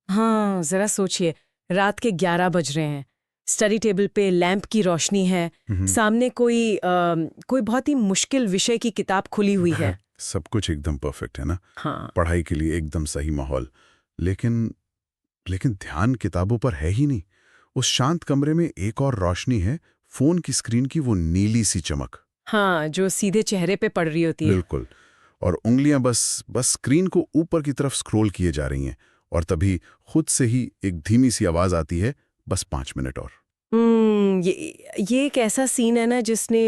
हाँ, जरा सोचिए, रात के 11 बज रहे हैं, स्टडी टेबल पे लैंप की रोशनी है, सामने कोई बहुत ही मुश्किल विषय की किताब खुली हुई है। सब कुछ एकदम परफेक्ट है ना। हाँ, पढ़ाई के लिए एकदम सही माहौल। लेकिन लेकिन ध्यान किताबों पर है ही नहीं। उस शांत कमरे में एक और रोशनी है, फोन की स्क्रीन की वो नीली सी चमक। हाँ, जो सीधे चेहरे पे पड़ रही होती है। बिल्कुल। और उंगलियां बस बस स्क्रीन को ऊपर की तरफ स्क्रॉल किए जा रही हैं। और तभी खुद से ही एक धीमी सी आवाज आती है, बस 5 मिनट और। ये एक ऐसा सीन है ना जिसने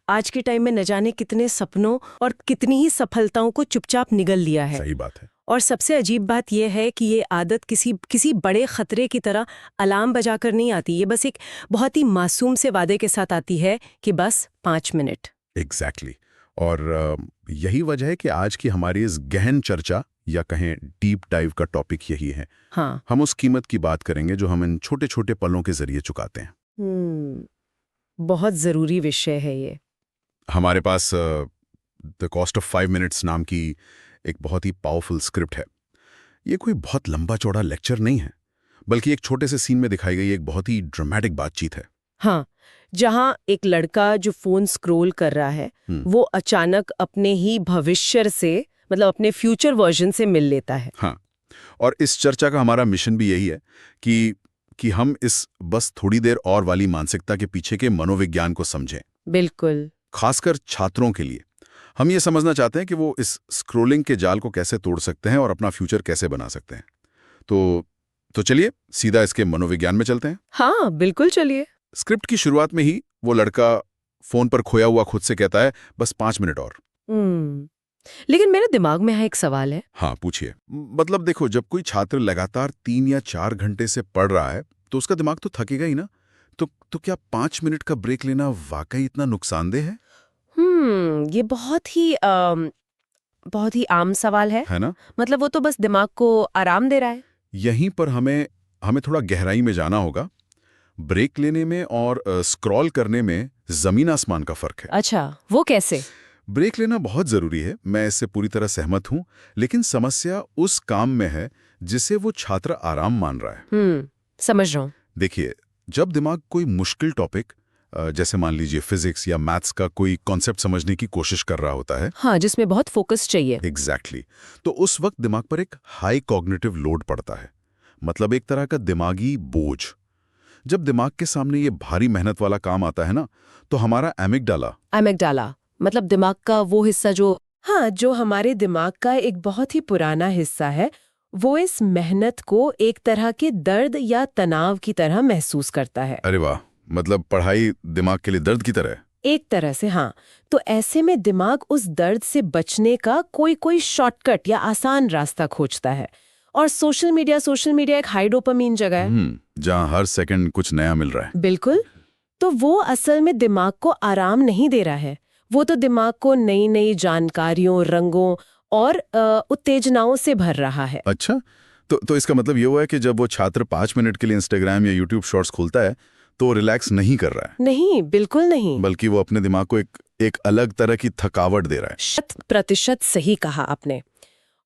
आज के टाइम में न जाने कितने सपनों और कितनी ही सफलताओं को चुपचाप निगल लिया है। सही बात है। और सबसे अजीब बात यह है कि ये आदत किसी बड़े खतरे की तरह अलार्म बजाकर नहीं आती। ये बस एक बहुत ही मासूम से वादे के साथ आती है कि बस 5 मिनट। एग्जैक्टली। और यही वजह है कि आज की हमारी इस गहन चर्चा या कहें डीप डाइव का टॉपिक यही है। हाँ। हम उस कीमत की बात करेंगे जो हम इन छोटे छोटे पलों के जरिए चुकाते हैं। बहुत जरूरी विषय है ये। हमारे पास द कॉस्ट ऑफ 5 मिनट्स नाम की एक बहुत ही पावरफुल स्क्रिप्ट है। ये कोई बहुत लंबा चौड़ा लेक्चर नहीं है, बल्कि एक छोटे से सीन में दिखाई गई एक बहुत ही ड्रामेटिक बातचीत है। हाँ, जहाँ एक लड़का जो फोन स्क्रॉल कर रहा है वो अचानक अपने ही भविष्य से, मतलब अपने फ्यूचर वर्जन से मिल लेता है। हाँ, और इस चर्चा का हमारा मिशन भी यही है कि हम इस बस थोड़ी देर और वाली मानसिकता के पीछे के मनोविज्ञान को समझें। बिल्कुल। खासकर छात्रों के लिए हम ये समझना चाहते हैं कि वो इस स्क्रोलिंग के जाल को कैसे तोड़ सकते हैं और अपना फ्यूचर कैसे बना सकते हैं। तो चलिए सीधा इसके मनोविज्ञान में चलते हैं। हाँ, बिल्कुल, चलिए। स्क्रिप्ट की शुरुआत में ही वो लड़का फोन पर खोया हुआ खुद से कहता है, बस 5 मिनट और। लेकिन मेरे दिमाग में यहाँ एक सवाल है। हाँ, पूछिए। मतलब देखो, जब कोई छात्र लगातार 3 या 4 घंटे से पढ़ रहा है तो उसका दिमाग तो थकेगा ही ना। तो क्या 5 मिनट का ब्रेक लेना वाकई इतना नुकसानदेह है? ये बहुत ही आम सवाल है ना? मतलब वो तो बस दिमाग को आराम दे रहा है। यहीं पर हमें थोड़ा गहराई में जाना होगा। ब्रेक लेने में और स्क्रॉल करने में जमीन आसमान का फर्क है। अच्छा, वो कैसे? ब्रेक लेना बहुत जरूरी है, मैं इससे पूरी तरह सहमत हूं। लेकिन समस्या उस काम में है जिसे वो छात्र आराम मान रहा है। समझ रहा हूं। देखिए, जब दिमाग कोई मुश्किल टॉपिक जैसे मान लीजिए फिजिक्स या मैथ्स का कोई कॉन्सेप्ट समझने की कोशिश कर रहा होता है, हाँ, जिसमें बहुत फोकस चाहिए। एग्जैक्टली, तो उस वक्त दिमाग पर एक हाई कॉग्निटिव लोड पड़ता है। मतलब एक तरह का दिमागी बोझ। जब दिमाग के सामने ये भारी मेहनत वाला काम आता है ना, तो हमारा एमिगडाला मतलब दिमाग का वो हिस्सा जो हमारे दिमाग का एक बहुत ही पुराना हिस्सा है, वो इस मेहनत को एक तरह के दर्द या तनाव की तरह महसूस करता है। अरे वाह, मतलब पढ़ाई दिमाग के लिए दर्द की तरह है। एक तरह से, हाँ। तो ऐसे में दिमाग उस दर्द से बचने का कोई शॉर्टकट या आसान रास्ता खोजता है। और सोशल मीडिया एक हाई डोपामीन जगह है। जहां हर सेकंड कुछ नया मिल रहा है। बिल्कुल। तो वो असल में दिमाग को आराम नहीं दे रहा है, वो तो दिमाग को नई नई जानकारियों, रंगों और उत्तेजनाओं से भर रहा है। अच्छा, तो इसका मतलब ये हुआ है कि जब वो छात्र 5 मिनट के लिए इंस्टाग्राम या यूट्यूब शॉर्ट्स खोलता है तो वो रिलैक्स नहीं कर रहा है। नहीं, बिल्कुल नहीं। बल्कि वो अपने दिमाग को एक अलग तरह की थकावट दे रहा है। 100% सही कहा आपने।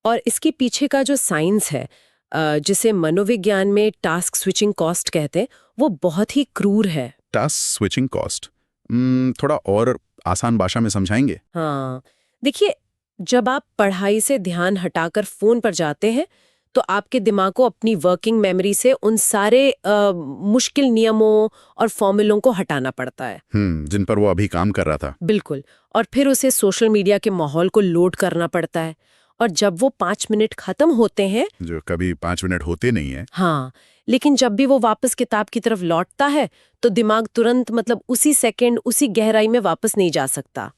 और इसके पीछे का जो साइंस है, जिसे मनोविज्ञान में टास्क स्विचिंग कॉस्ट कहते हैं, वो बहुत ही क्रूर है। टास्क स्विचिंग कॉस्ट थोड़ा और आसान भाषा में समझाएंगे? हाँ, देखिए, जब आप पढ़ाई से ध्यान हटाकर फोन पर जाते हैं तो आपके दिमाग को अपनी वर्किंग मेमोरी से उन सारे मुश्किल नियमों और फॉर्मूलों को हटाना पड़ता है, जिन पर वो अभी काम कर रहा था। बिल्कुल। और फिर उसे सोशल मीडिया के माहौल को लोड करना पड़ता है। और जब वो 5 मिनट खत्म होते हैं, जो कभी 5 मिनट होते नहीं है। हाँ, लेकिन जब भी वो वापस किताब की तरफ लौटता है तो दिमाग तुरंत, मतलब उसी सेकंड, उसी गहराई में वापस नहीं जा सकता।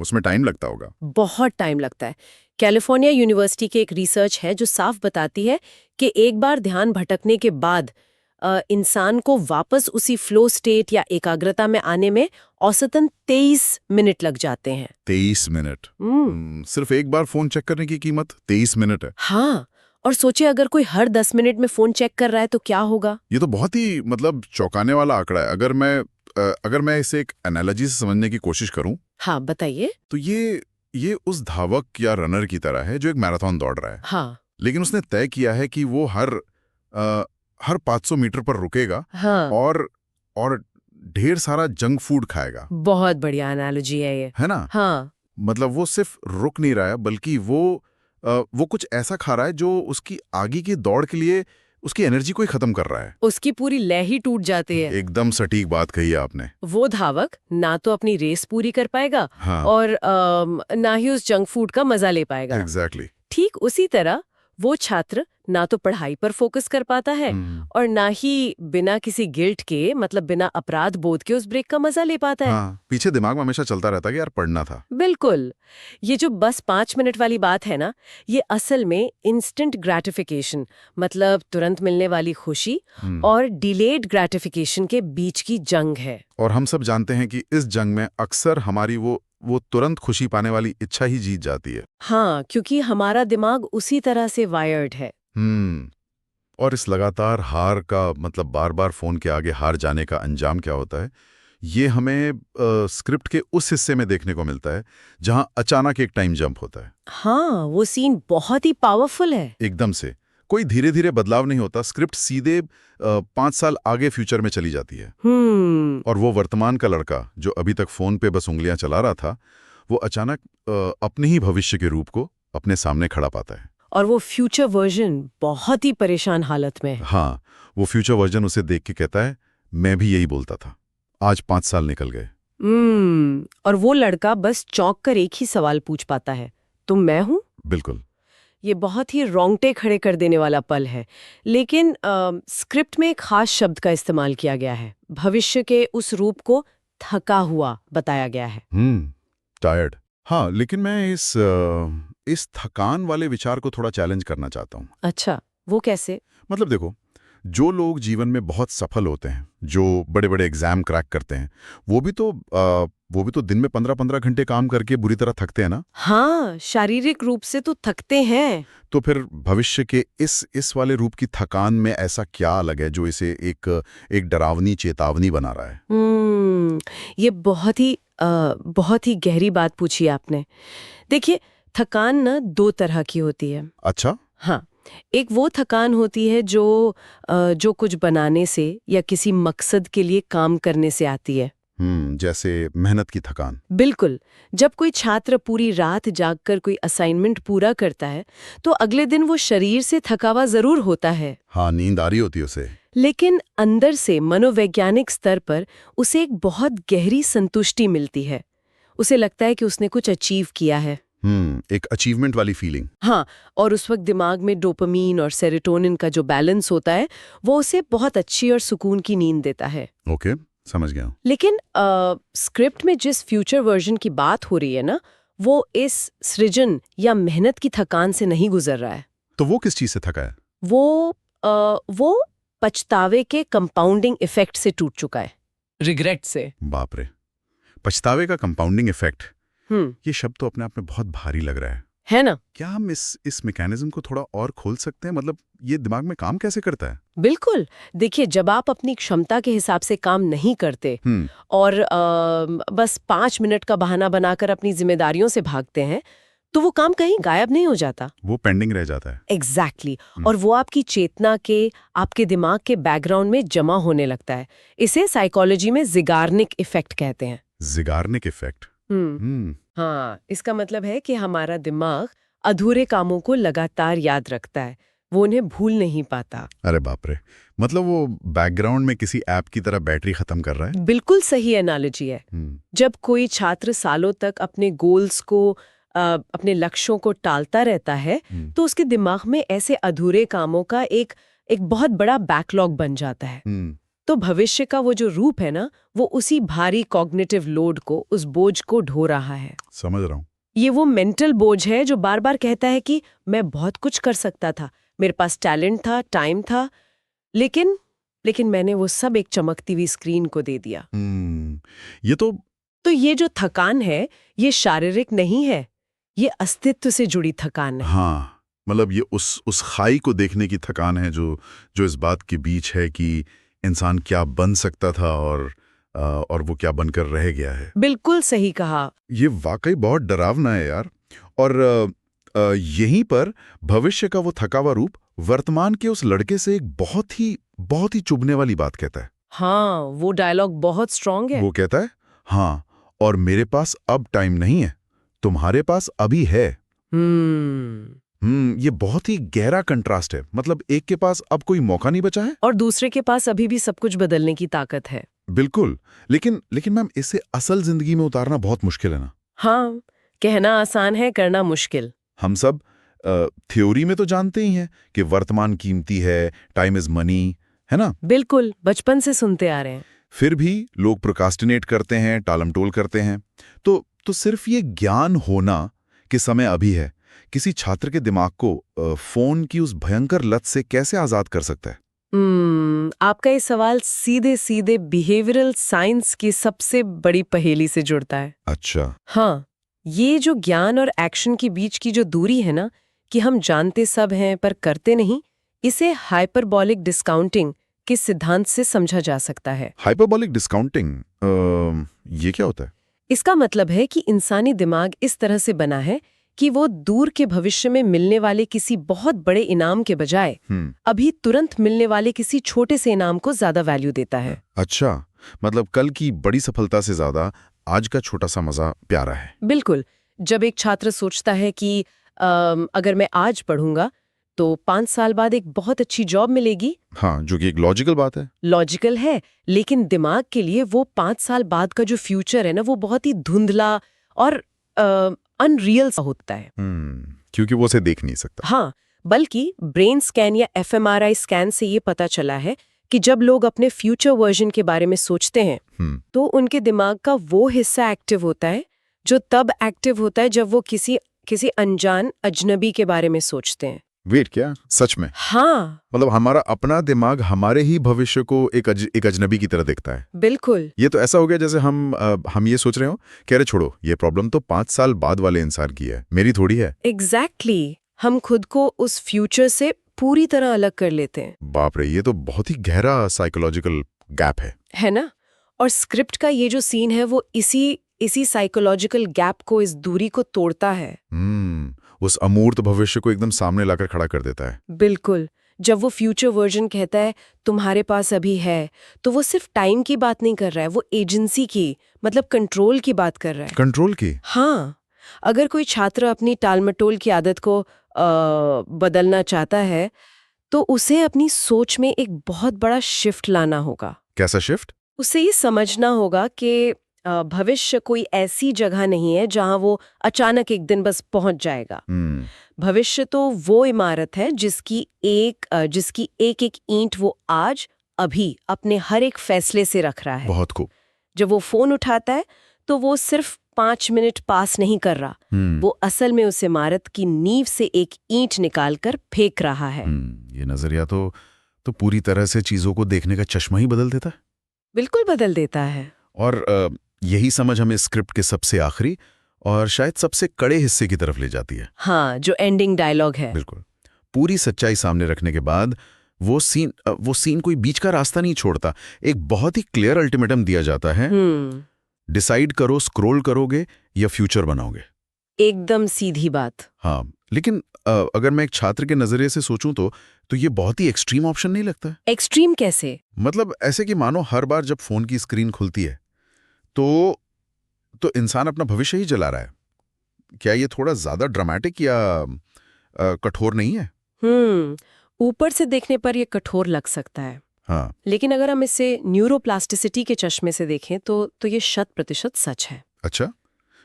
उसमें टाइम लगता होगा। बहुत टाइम लगता है। कैलिफोर्निया यूनिवर्सिटी की एक रिसर्च है जो साफ बताती है कि एक बार ध्यान भटकने के बाद इंसान को वापस उसी फ्लो स्टेट या एकाग्रता में आने में औसतन 23 मिनट लग जाते हैं। 23 मिनट? सिर्फ एक बार फोन चेक करने की कीमत 23 मिनट है। हाँ, और सोचिए अगर कोई हर 10 मिनट में फोन चेक कर रहा है तो क्या होगा। ये तो बहुत ही मतलब चौंकाने वाला आंकड़ा है। अगर मैं इसे एक एनालॉजी से समझने की कोशिश करूं, हाँ, बताइए। तो ये उस धावक या रनर की तरह है जो एक मैराथन दौड़ रहा है। हाँ, लेकिन उसने तय किया है कि वो हर 500 मीटर पर रुकेगा हाँ, और ढेर सारा जंक फूड खाएगा, बहुत बढ़िया एनालॉजी है ये। है ना? हाँ, मतलब वो सिर्फ रुक नहीं रहा है, बल्कि वो कुछ ऐसा खा रहा है जो उसकी आगे की दौड़ के लिए उसकी एनर्जी को ही खत्म कर रहा है। उसकी पूरी लय ही टूट जाती है। एकदम सटीक बात कही है आपने। वो धावक ना तो अपनी रेस पूरी कर पाएगा हाँ, और ना ही उस जंक फूड का मजा ले पाएगा। एग्जैक्टली। ठीक उसी तरह वो छात्र ना तो पढ़ाई पर फोकस कर पाता है और ना ही बिना किसी गिल्ट के, मतलब बिना अपराध बोध के, उस ब्रेक का मजा ले पाता है। हाँ, पीछे दिमाग में हमेशा चलता रहता है कि यार पढ़ना था। बिल्कुल। ये जो बस 5 मिनट वाली बात है ना, ये असल में इंस्टेंट ग्रेटिफिकेशन, मतलब तुरंत मिलने वाली खुशी और डिलेड ग्रेटिफिकेशन के बीच की जंग है। और हम सब जानते हैं कि इस जंग में अक्सर हमारी वो तुरंत खुशी पाने वाली इच्छा ही जीत जाती है। हाँ, क्योंकि हमारा दिमाग उसी तरह से वायर्ड है। और इस लगातार हार का, मतलब बार बार फोन के आगे हार जाने का अंजाम क्या होता है, ये हमें स्क्रिप्ट के उस हिस्से में देखने को मिलता है जहां अचानक एक टाइम जंप होता है। हाँ, वो सीन बहुत ही पावरफुल है। एकदम से कोई धीरे धीरे बदलाव नहीं होता, स्क्रिप्ट सीधे 5 साल आगे फ्यूचर में चली जाती है। और वो वर्तमान का लड़का जो अभी तक फोन पे बस उंगलियां चला रहा था, वो अचानक अपने ही भविष्य के रूप को अपने सामने खड़ा पाता है। और वो फ्यूचर वर्जन बहुत ही परेशान हालत में है। हाँ, वो फ्यूचर वर्जन उसे देख के कहता है, मैं भी यही बोलता था। आज 5 साल निकल गए। और वो लड़का बस चौंक कर एक ही सवाल पूछ पाता है, तुम मैं हूं? बिल्कुल। ये बहुत ही रोंगटे खड़े कर देने वाला पल है। लेकिन स्क्रिप्ट में एक खास शब्द का इस्तेमाल किया गया है। भविष्य के उस रूप को थका हुआ बताया गया है। टायर्ड। हाँ, लेकिन मैं इस थकान वाले विचार को थोड़ा चैलेंज करना चाहता हूँ। अच्छा, वो कैसे? मतलब देखो, जो लोग जीवन में बहुत सफल होते हैं, जो बड़े बड़े एग्जाम क्रैक करते हैं, वो भी तो दिन में 15-15 घंटे काम करके बुरी तरह थकते हैं ना। हाँ, शारीरिक रूप से तो थकते हैं। तो फिर भविष्य के इस वाले रूप की थकान में ऐसा क्या अलग है जो इसे एक डरावनी चेतावनी बना रहा है? ये बहुत ही गहरी बात पूछी आपने। देखिए, थकान ना 2 तरह की होती है। अच्छा। हाँ, एक वो थकान होती है जो कुछ बनाने से या किसी मकसद के लिए काम करने से आती है। जैसे मेहनत की थकान। बिल्कुल। जब कोई छात्र पूरी रात जागकर कोई असाइनमेंट पूरा करता है, तो अगले दिन वो शरीर से थका हुआ जरूर होता है। हाँ, नींद आ रही होती है उसे। लेकिन अंदर से मनोवैज्ञानिक स्तर पर उसे एक बहुत गहरी संतुष्टि मिलती है। उसे लगता है कि उसने कुछ अचीव किया है। एक अचीवमेंट वाली फीलिंग। हाँ, और उस वक्त दिमाग में डोपामीन और सेरोटोनिन का जो बैलेंस होता है, वो उसे बहुत अच्छी और सुकून की नींद देता है। ओके, समझ गया। लेकिन स्क्रिप्ट में जिस फ्यूचर वर्जन की बात हो रही है ना, वो इस सृजन या मेहनत की थकान से नहीं गुजर रहा है। तो वो किस चीज से थका है? वो पछतावे के कंपाउंडिंग इफेक्ट से टूट चुका है। रिग्रेट से। बाप रे, पछतावे का कंपाउंडिंग इफेक्ट। हम्म, ये शब्द तो अपने आप में बहुत भारी लग रहा है ना? क्या हम इस मैकेनिज्म को थोड़ा और खोल सकते हैं? मतलब ये दिमाग में काम कैसे करता है? बिल्कुल। देखिए, जब आप अपनी क्षमता के हिसाब से काम नहीं करते और बस 5 मिनट का बहाना बनाकर अपनी जिम्मेदारियों से भागते हैं, तो वो काम कहीं गायब नहीं हो जाता। वो पेंडिंग रह जाता है। एग्जैक्टली। और वो आपकी चेतना के, आपके दिमाग के बैकग्राउंड में जमा होने लगता है। इसे साइकोलॉजी में ज़िगार्निक इफेक्ट कहते हैं। ज़िगार्निक इफेक्ट। हाँ, इसका मतलब है कि हमारा दिमाग अधूरे कामों को लगातार याद रखता है, वो उन्हें भूल नहीं पाता। अरे बाप रे, मतलब वो बैकग्राउंड में किसी ऐप की तरह बैटरी खत्म कर रहा है। बिल्कुल सही एनालॉजी है। जब कोई छात्र सालों तक अपने गोल्स को, अपने लक्ष्यों को टालता रहता है, तो उसके दिमाग में ऐसे अधूरे कामों का एक बहुत बड़ा बैकलॉग बन जाता है। तो भविष्य का वो जो रूप है ना, वो उसी भारी कॉग्निटिव लोड को, उस बोझ को ढो रहा है। समझ रहा हूँ। ये वो मेंटल बोझ है जो बार बार कहता है कि मैं बहुत कुछ कर सकता था, मेरे पास टैलेंट था, टाइम था, लेकिन मैंने वो सब एक चमकती हुई स्क्रीन को दे दिया। ये तो ये जो थकान है, ये शारीरिक नहीं है, ये अस्तित्व से जुड़ी थकान है। हाँ, मतलब ये उस खाई को देखने की थकान है जो इस बात के बीच है कि इंसान क्या बन सकता था और वो क्या बनकर रह गया है। बिल्कुल सही कहा। ये वाकई बहुत डरावना है यार। और यहीं पर भविष्य का वो थका हुआ रूप वर्तमान के उस लड़के से एक बहुत ही चुभने वाली बात कहता है। हाँ, वो डायलॉग बहुत स्ट्रांग है। वो कहता है, हाँ, और मेरे पास अब टाइम नहीं है, तुम्हारे पास अभी है। ये बहुत ही गहरा कंट्रास्ट है। मतलब एक के पास अब कोई मौका नहीं बचा है और दूसरे के पास अभी भी सब कुछ बदलने की ताकत है। बिल्कुल। लेकिन मैम, इसे असल जिंदगी में उतारना बहुत मुश्किल है ना? हाँ, कहना आसान है, करना मुश्किल। हम सब थ्योरी में तो जानते ही हैं कि वर्तमान कीमती है, टाइम इज मनी, है ना? बिल्कुल, बचपन से सुनते आ रहे हैं। फिर भी लोग प्रोक्रास्टिनेट करते हैं, टालमटोल करते हैं। तो सिर्फ ये ज्ञान होना कि समय अभी है, किसी छात्र के दिमाग को फोन की उस भयंकर लत से कैसे आजाद कर सकता है? आपका ये सवाल सीधे सीधे बिहेवियरल साइंस की सबसे बड़ी पहेली से जुड़ता है। अच्छा। हाँ, ये जो ज्ञान और एक्शन के बीच की जो दूरी है ना, कि हम जानते सब हैं पर करते नहीं, इसे हाइपरबॉलिक डिस्काउंटिंग के सिद्धांत से समझा जा सकता है। हाइपरबॉलिक डिस्काउंटिंग, ये क्या होता है? इसका मतलब है कि इंसानी दिमाग इस तरह से बना है कि वो दूर के भविष्य में मिलने वाले किसी बहुत बड़े इनाम के बजाय अभी तुरंत मिलने वाले किसी छोटे से इनाम को ज्यादा वैल्यू देता है। अच्छा, मतलब कल की बड़ी सफलता से ज्यादा आज का छोटा सा मजा प्यारा है। बिल्कुल। जब एक छात्र सोचता है कि अगर मैं आज पढ़ूंगा तो 5 साल बाद एक बहुत अच्छी जॉब मिलेगी। हाँ, जो कि एक लॉजिकल बात है। लॉजिकल है, लेकिन दिमाग के लिए वो 5 साल बाद का जो फ्यूचर है ना, वो बहुत ही धुंधला और अनरियल सा होता है। क्योंकि वो उसे देख नहीं सकता। हाँ, बल्कि ब्रेन स्कैन या एफएमआरआई स्कैन से ये पता चला है कि जब लोग अपने फ्यूचर वर्जन के बारे में सोचते हैं तो उनके दिमाग का वो हिस्सा एक्टिव होता है जो तब एक्टिव होता है जब वो किसी अनजान अजनबी के बारे में सोचते हैं। वेट, क्या सच में? हाँ, मतलब हमारा अपना दिमाग हमारे ही भविष्य को एक अजनबी की तरह देखता है। बिल्कुल। ये तो ऐसा हो गया जैसे हम ये सोच रहे हो, कह रहे छोड़ो, ये प्रॉब्लम तो 5 साल बाद वाले इंसान की है, मेरी थोड़ी है। एग्जैक्टली। हम खुद को उस फ्यूचर से पूरी तरह अलग कर लेते हैं। बाप रे, ये तो बहुत ही गहरा साइकोलॉजिकल गैप है ना? और स्क्रिप्ट का ये जो सीन है वो इसी साइकोलॉजिकल गैप को, इस दूरी को तोड़ता है। उस अमूर्त भविष्य को एकदम सामने लाकर खड़ा कर देता है। बिल्कुल। जब वो फ्यूचर वर्जन कहता है तुम्हारे पास अभी है, तो वो सिर्फ टाइम की बात नहीं कर रहा है, वो एजेंसी की, मतलब कंट्रोल की बात कर रहा है। कंट्रोल की? हाँ, अगर कोई छात्र अपनी टालमटोल की आदत को बदलना चाहता है तो उसे अपनी सोच में एक बहुत बड़ा शिफ्ट लाना होगा। कैसा शिफ्ट? उसे ये समझना होगा कि भविष्य कोई ऐसी जगह नहीं है जहां वो अचानक एक दिन बस पहुंच जाएगा। भविष्य तो वो इमारत है जिसकी एक एक ईंट वो आज अभी अपने हर एक फैसले से रख रहा है। बहुत खूब। जब वो फोन उठाता है तो वो सिर्फ 5 मिनट पास नहीं कर रहा, वो असल में उस इमारत की नींव से एक ईंट निकालकर फेंक रहा है। ये नजरिया तो पूरी तरह से चीजों को देखने का चश्मा ही बदल देता है। बिल्कुल बदल देता है। और यही समझ हमें स्क्रिप्ट के सबसे आखिरी और शायद सबसे कड़े हिस्से की तरफ ले जाती है। हाँ, जो एंडिंग डायलॉग है। बिल्कुल। पूरी सच्चाई सामने रखने के बाद वो सीन कोई बीच का रास्ता नहीं छोड़ता। एक बहुत ही क्लियर अल्टीमेटम दिया जाता है, डिसाइड करो, स्क्रॉल करोगे या फ्यूचर बनाओगे। एकदम सीधी बात। हाँ, लेकिन अगर मैं एक छात्र के नजरिए से सोचूं तो ये बहुत ही एक्सट्रीम ऑप्शन नहीं लगता? एक्सट्रीम कैसे? मतलब ऐसे कि मानो हर बार जब फोन की स्क्रीन खुलती है तो इंसान अपना भविष्य ही जला रहा है। क्या ये थोड़ा ज्यादा ड्रामेटिक या कठोर नहीं है? ऊपर से देखने पर ये कठोर लग सकता है। हाँ। लेकिन अगर हम इसे न्यूरोप्लास्टिसिटी के चश्मे से देखें तो ये 100% सच है। अच्छा,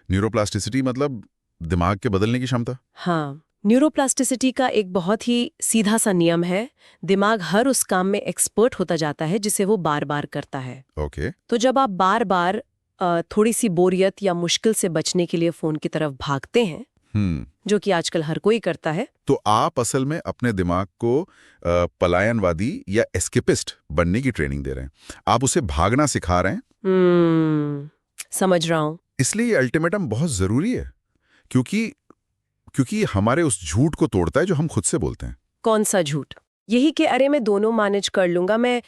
न्यूरोप्लास्टिसिटी मतलब दिमाग के बदलने की क्षमता? हाँ, न्यूरोप्लास्टिसिटी का एक बहुत ही सीधा सा नियम है, दिमाग हर उस काम में एक्सपर्ट होता जाता है जिसे वो बार बार करता है। ओके। तो जब आप बार बार थोड़ी सी बोरियत या मुश्किल से बचने के लिए फोन की तरफ भागते हैं, जो कि आजकल हर कोई करता है, तो आप असल में अपने दिमाग को पलायनवादी या एस्केपिस्ट बनने की ट्रेनिंग दे रहे हैं। आप उसे भागना सिखा रहे हैं। समझ रहा हूं। इसलिए ये अल्टीमेटम बहुत जरूरी है, क्योंकि हमारे उस झूठ को तोड़ता है जो हम खुद से बोलते हैं। कौन सा झूठ? यही कि अरे मैं दोनों मैनेज कर लूंगा, मैं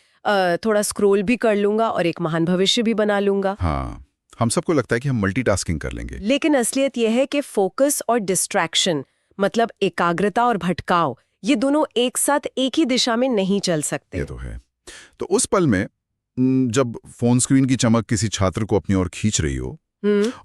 थोड़ा स्क्रॉल भी कर लूंगा और एक महान भविष्य भी बना लूंगा। हाँ, हम सबको लगता है कि हम मल्टीटास्किंग कर लेंगे। लेकिन असलियत यह है कि फोकस और डिस्ट्रैक्शन, मतलब एकाग्रता और भटकाव, ये दोनों एक साथ एक ही दिशा में नहीं चल सकते। ये तो है। तो उस पल में जब फोन स्क्रीन की चमक किसी छात्र को अपनी ओर खींच रही हो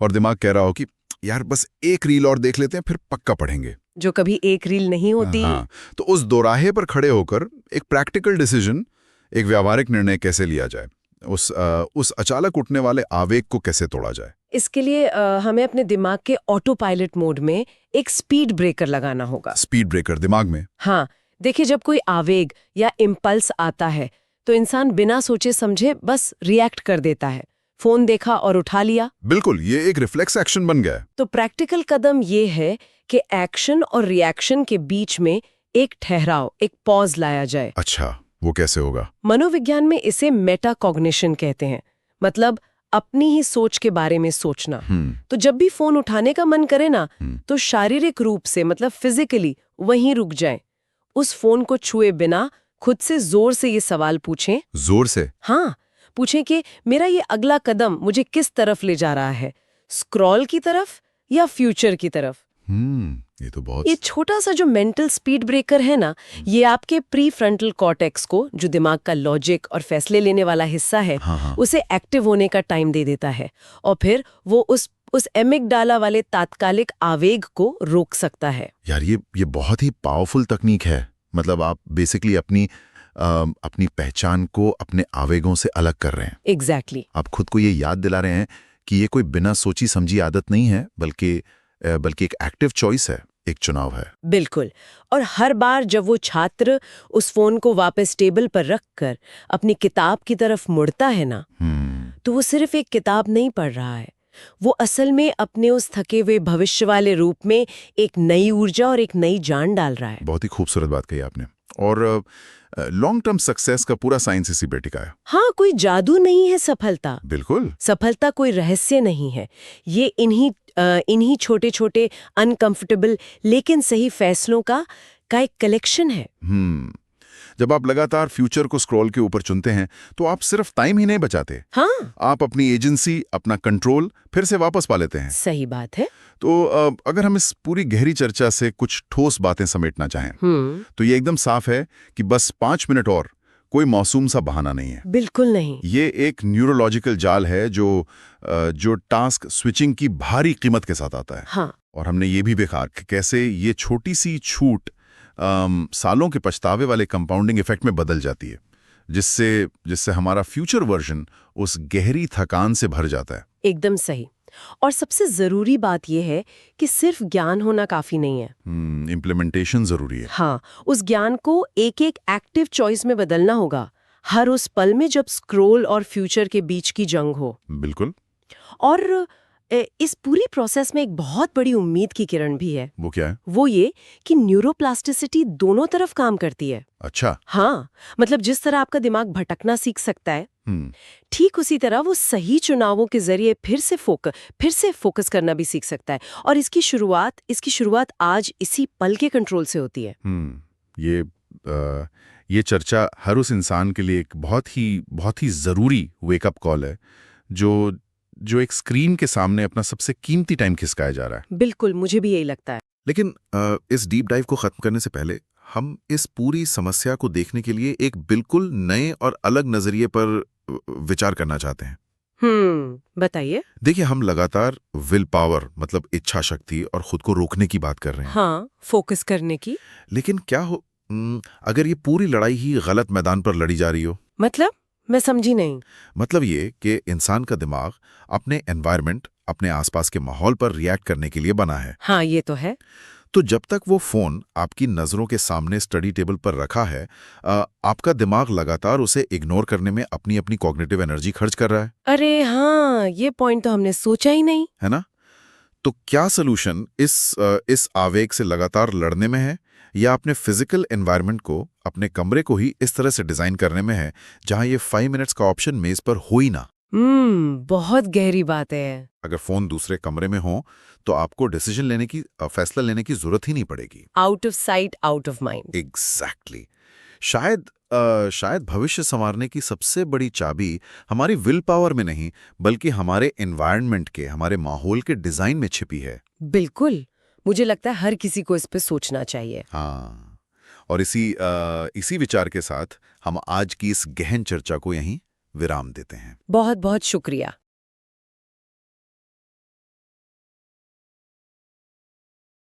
और दिमाग कह रहा हो कि यार बस एक रील और देख लेते हैं फिर पक्का पढ़ेंगे, जो कभी एक रील नहीं होती। हाँ, तो उस दोराहे पर खड़े होकर एक प्रैक्टिकल डिसीजन, एक व्यावहारिक निर्णय कैसे लिया जाए, उस अचानक उठने वाले आवेग को कैसे तोड़ा जाए। इसके लिए हमें अपने दिमाग के ऑटो पायलट मोड में एक स्पीड ब्रेकर लगाना होगा। स्पीड ब्रेकर दिमाग में? हाँ, देखिए, जब कोई आवेग या इम्पल्स आता है तो इंसान बिना सोचे समझे बस रिएक्ट कर देता है। फोन देखा और उठा लिया। बिल्कुल, ये एक रिफ्लेक्स एक्शन बन गया है। तो प्रैक्टिकल कदम ये है कि एक्शन और रिएक्शन के बीच में एक ठहराव, एक पॉज लाया जाए। अच्छा, वो कैसे होगा? मनोविज्ञान में इसे मेटाकॉग्निशन कहते हैं, मतलब अपनी ही सोच के बारे में सोचना। तो जब भी फोन उठाने का मन करे ना, तो शारीरिक रूप से, मतलब फिजिकली वहीं रुक जाएं। उस फोन को छुए बिना खुद से जोर से ये सवाल पूछें। जोर से? हाँ, पूछें कि मेरा ये अगला कदम मुझे किस तरफ ले जा रहा है, स्क्रॉल की तरफ या फ्यूचर की तरफ। ये तो बहुत। ये छोटा सा जो मेंटल स्पीड ब्रेकर है ना, ये आपके प्री फ्रंटल कॉर्टेक्स को, जो दिमाग का लॉजिक और फैसले लेने वाला हिस्सा है, उसे एक्टिव होने का टाइम दे देता है, और फिर वो उस एमिगडाला वाले तात्कालिक आवेग को रोक सकता है। यार ये बहुत ही पावरफुल तकनीक है। मतलब आप बेसिकली अपनी पहचान को अपने आवेगों से अलग कर रहे हैं। एग्जैक्टली। आप खुद को ये याद दिला रहे हैं कि ये कोई बिना सोची समझी आदत नहीं है, बल्कि एक एक्टिव चॉइस है, एक चुनाव है। बिल्कुल। और हर बार जब वो छात्र उस फोन को वापस टेबल पर रखकर अपनी किताब की तरफ मुड़ता है ना, तो वो सिर्फ एक किताब नहीं पढ़ रहा है, वो असल में अपने उस थके हुए भविष्य वाले रूप में एक नई ऊर्जा और एक नई जान डाल रहा है। बहुत ही खूबसूरत बात कही आपने। और लॉन्ग टर्म सक्सेस का पूरा साइंस इसी पे टिका है। हाँ, कोई जादू नहीं है सफलता। बिल्कुल। सफलता कोई रहस्य नहीं है। ये इन्हीं छोटे छोटे अनकंफर्टेबल लेकिन सही फैसलों का एक कलेक्शन है। जब आप लगातार फ्यूचर को स्क्रॉल के ऊपर चुनते हैं तो आप सिर्फ टाइम ही नहीं बचाते। हाँ, आप अपनी एजेंसी, अपना कंट्रोल फिर से वापस पा लेते हैं। सही बात है। तो अगर हम इस पूरी गहरी चर्चा से कुछ ठोस बातें समेटना चाहें तो ये एकदम साफ है कि बस 5 मिनट और कोई मासूम सा बहाना नहीं है। बिल्कुल नहीं। ये एक न्यूरोलॉजिकल जाल है जो टास्क स्विचिंग की भारी कीमत के साथ आता है। हाँ। और हमने ये भी देखा कि कैसे ये छोटी सी छूट सालों के पछतावे वाले कंपाउंडिंग इफेक्ट में बदल जाती है, जिससे हमारा फ्यूचर वर्जन उस गहरी थकान से भर जाता है। एकदम सही। और सबसे जरूरी बात यह है कि सिर्फ ज्ञान होना काफी नहीं है। इम्प्लीमेंटेशन जरूरी है। हाँ, उस ज्ञान को एक एक एक्टिव चॉइस में बदलना होगा, हर उस पल में जब स्क्रॉल और फ्यूचर के बीच की जंग हो। बिल्कुल। और इस पूरी प्रोसेस में एक बहुत बड़ी उम्मीद की किरण भी है। वो क्या है? वो ये कि न्यूरोप्लास्टिसिटी दोनों तरफ काम करती है। अच्छा। हाँ, मतलब जिस तरह आपका दिमाग भटकना सीख सकता है, ठीक उसी तरह वो सही चुनावों के जरिए फिर से फोकस करना भी सीख सकता है। और इसकी शुरुआत आज इसी पल के कंट्रोल से होती है। ये चर्चा हर उस इंसान के लिए एक बहुत ही जरूरी वेकअप कॉल है जो एक स्क्रीन के सामने अपना सबसे कीमती टाइम खिसकाया जा रहा है। बिल्कुल, मुझे भी यही लगता है। लेकिन इस डीप डाइव को खत्म करने से पहले हम इस पूरी समस्या को देखने के लिए एक बिल्कुल नए और अलग नजरिए पर विचार करना चाहते हैं। बताइए। देखिए, हम लगातार विल पावर, मतलब इच्छा शक्ति और खुद को रोकने की बात कर रहे हैं। हाँ, फोकस करने की। लेकिन क्या हो अगर ये पूरी लड़ाई ही गलत मैदान पर लड़ी जा रही हो? मतलब मैं समझी नहीं। मतलब ये कि इंसान का दिमाग अपने एनवायरनमेंट, अपने आसपास के माहौल पर रिएक्ट करने के लिए बना है। हाँ, ये तो है। तो जब तक वो फोन आपकी नजरों के सामने स्टडी टेबल पर रखा है, आपका दिमाग लगातार उसे इग्नोर करने में अपनी अपनी कॉग्निटिव एनर्जी खर्च कर रहा है। अरे हाँ, ये पॉइंट तो हमने सोचा ही नहीं, है ना? तो क्या सलूशन इस आवेग से लगातार लड़ने में है, या अपने फिजिकल एनवायरनमेंट को, अपने कमरे को ही इस तरह से डिजाइन करने में है जहां ये 5 मिनट्स का ऑप्शन मेज पर हो ही ना? बहुत गहरी बात है। अगर फोन दूसरे कमरे में हो तो आपको फैसला लेने की जरूरत ही नहीं पड़ेगी। Out of site, out of mind. Exactly. शायद भविष्य संवारने की सबसे बड़ी चाबी हमारी विल पावर में नहीं, बल्कि हमारे एनवायरनमेंट के, हमारे माहौल के डिजाइन में छिपी है। बिल्कुल। मुझे लगता है हर किसी को इस पे सोचना चाहिए। हाँ, और इसी विचार के साथ हम आज की इस गहन चर्चा को यहीं विराम देते हैं। बहुत बहुत शुक्रिया।